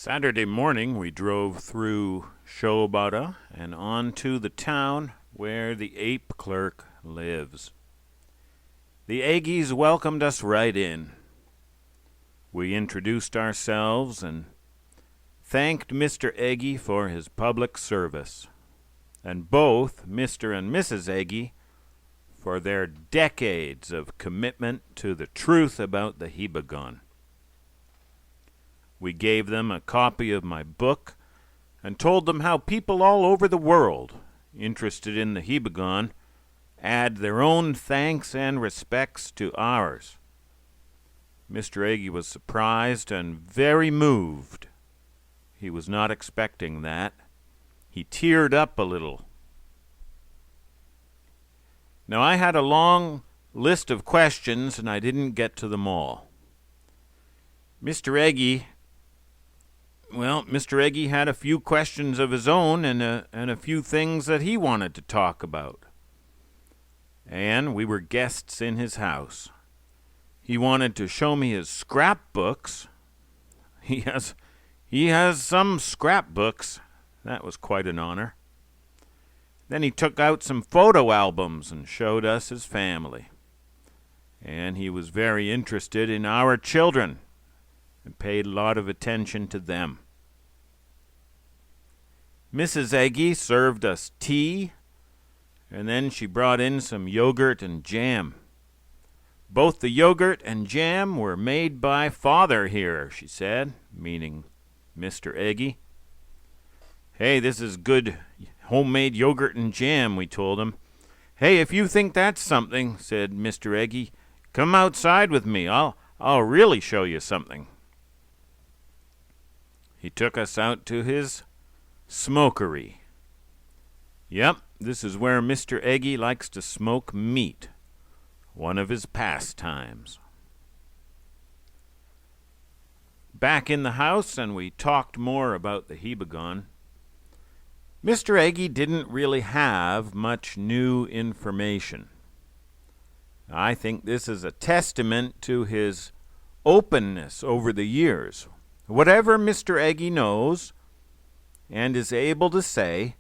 Saturday morning, we drove through Shobara and on to the town where the Ape Clerk lives. The Egis welcomed us right in. We introduced ourselves and thanked Mr. Egi for his public service, and both Mr. and Mrs. Egi for their decades of commitment to the truth about the Hibagon. We gave them a copy of my book and told them how people all over the world interested in the Hibagon add their own thanks and respects to ours. Mr. Egi was surprised and very moved. He was not expecting that. He teared up a little. Now, I had a long list of questions, and I didn't get to them all. Mr. Egi had a few questions of his own and a few things that he wanted to talk about. And we were guests in his house. He wanted to show me his scrapbooks. He has some scrapbooks. That was quite an honor. Then he took out some photo albums and showed us his family. And he was very interested in our children and paid a lot of attention to them. Mrs. Egi served us tea, and then she brought in some yogurt and jam. Both the yogurt and jam were made by Father here, she said, meaning Mr. Egi. Hey, this is good homemade yogurt and jam, we told him. Hey, if you think that's something, said Mr. Egi, come outside with me. I'll really show you something. He took us out to his smokery. Yep, this is where Mr. Egi likes to smoke meat, one of his pastimes. Back in the house, and we talked more about the Hibagon. Mr. Egi didn't really have much new information. I think this is a testament to his openness over the years. Whatever Mr. Egi knows and is able to say,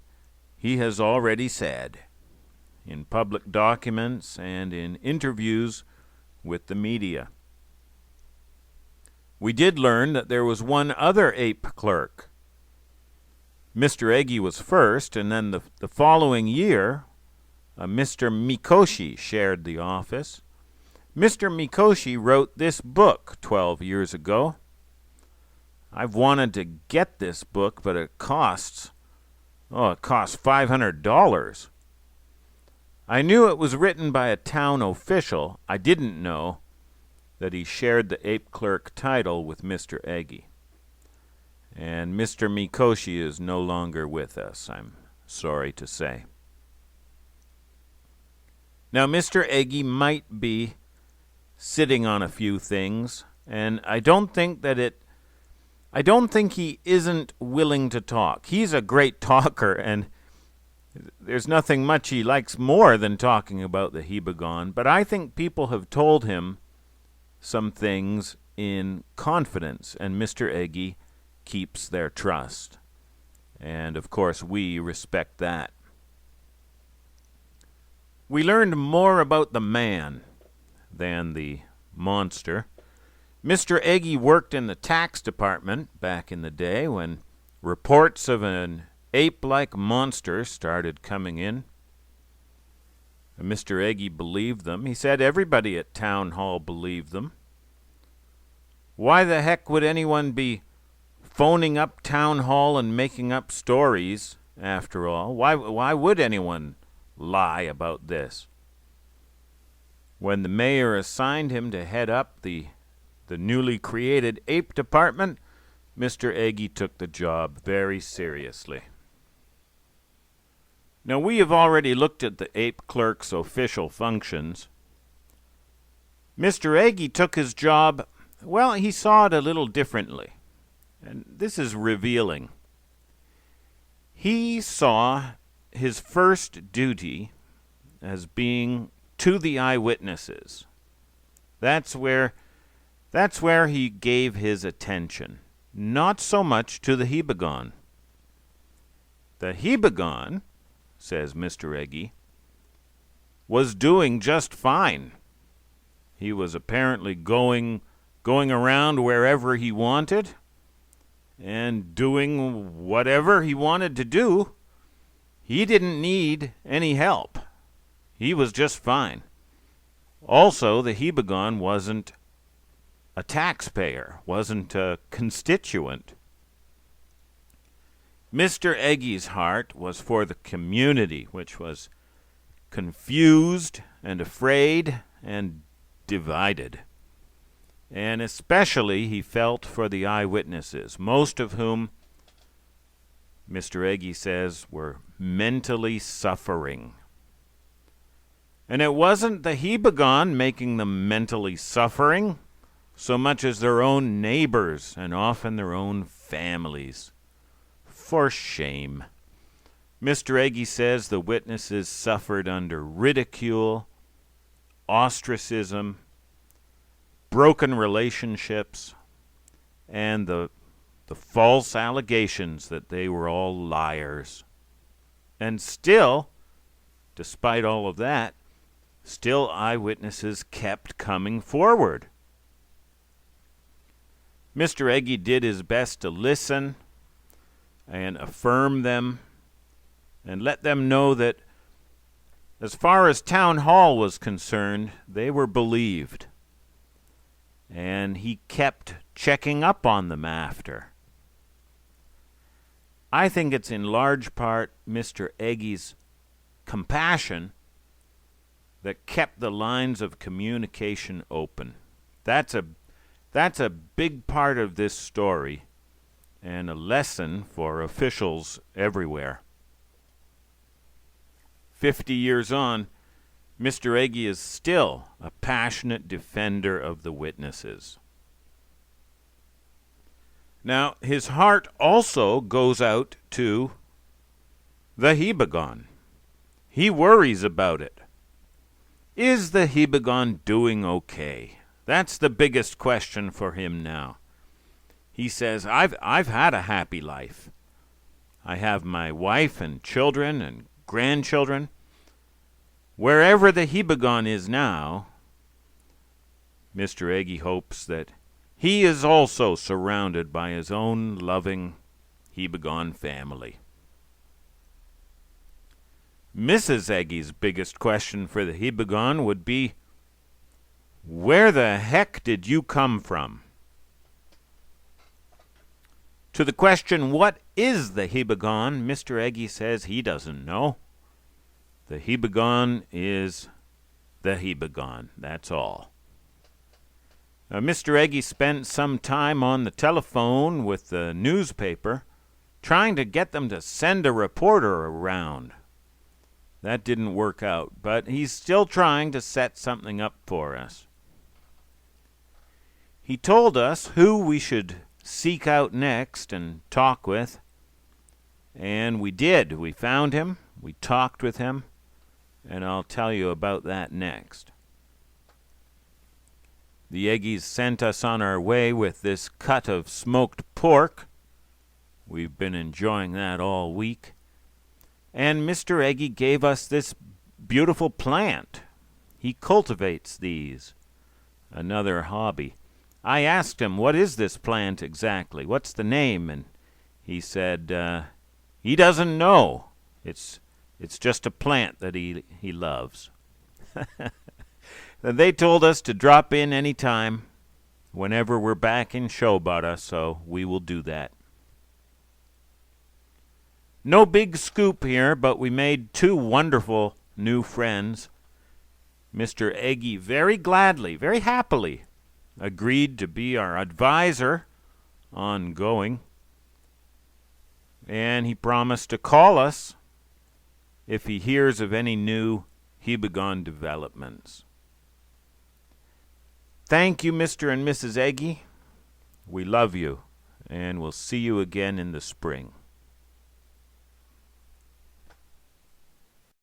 he has already said in public documents and in interviews with the media. We did learn that there was one other ape clerk. Mr. Egi was first, and then the following year, Mr. Mikoshi shared the office. Mr. Mikoshi wrote this book 12 years ago. I've wanted to get this book, but it costs $500. I knew it was written by a town official. I didn't know that he shared the Ape Clerk title with Mr. Egi. And Mr. Mikoshi is no longer with us, I'm sorry to say. Now, Mr. Egi might be sitting on a few things, and I don't think he isn't willing to talk. He's a great talker, and there's nothing much he likes more than talking about the Hibagon, but I think people have told him some things in confidence, and Mr. Egi keeps their trust. And, of course, we respect that. We learned more about the man than the monster. Mr. Egi worked in the tax department back in the day when reports of an ape-like monster started coming in. Mr. Egi believed them. He said everybody at town hall believed them. Why the heck would anyone be phoning up town hall and making up stories, after all? Why would anyone lie about this? When the mayor assigned him to head up the newly created ape department, Mr. Egi took the job very seriously. Now, we have already looked at the Ape Clerk's official functions. Mr. Egi took his job, well, he saw it a little differently. And this is revealing. He saw his first duty as being to the eyewitnesses. That's where he gave his attention. not so much to the Hibagon. The Hibagon, says Mr. Egi, was doing just fine. He was apparently going around wherever he wanted and doing whatever he wanted to do. He didn't need any help. He was just fine. Also, the Hibagon wasn't a taxpayer, wasn't a constituent. Mr. Egi's heart was for the community, which was confused and afraid and divided. And especially he felt for the eyewitnesses, most of whom, Mr. Egi says, were mentally suffering. And it wasn't the Hibagon making them mentally suffering so much as their own neighbors and often their own families. For shame. Mr. Egi says the witnesses suffered under ridicule, ostracism, broken relationships, and the false allegations that they were all liars. And still, despite all of that, still eyewitnesses kept coming forward. Mr. Egi did his best to listen and affirm them and let them know that as far as town hall was concerned, they were believed. And he kept checking up on them after. I think it's in large part Mr. Egi's compassion that kept the lines of communication open. That's a big part of this story and a lesson for officials everywhere. 50 years on, Mr. Egi is still a passionate defender of the witnesses. Now, his heart also goes out to the Hibagon. He worries about it. Is the Hibagon doing okay? That's the biggest question for him now. He says, I've had a happy life. I have my wife and children and grandchildren. Wherever the Hibagon is now, Mr. Egi hopes that he is also surrounded by his own loving Hibagon family. Mrs. Egi's biggest question for the Hibagon would be, where the heck did you come from? To the question, what is the Hibagon, Mr. Egi says he doesn't know. The Hibagon is the Hibagon, that's all. Mr. Egi spent some time on the telephone with the newspaper trying to get them to send a reporter around. That didn't work out, but he's still trying to set something up for us. He told us who we should seek out next and talk with, and we did. We found him, we talked with him, and I'll tell you about that next. The Eggies sent us on our way with this cut of smoked pork. We've been enjoying that all week. And Mr. Egi gave us this beautiful plant. He cultivates these. Another hobby. I asked him, what is this plant exactly? What's the name? And he said, he doesn't know. It's just a plant that he loves. They told us to drop in any time, whenever we're back in Shobara, so we will do that. No big scoop here, but we made 2 wonderful new friends. Mr. Egi very gladly, very happily, agreed to be our advisor on going. And he promised to call us if he hears of any new Hibagon developments. Thank you, Mr. and Mrs. Egi. We love you, and we'll see you again in the spring.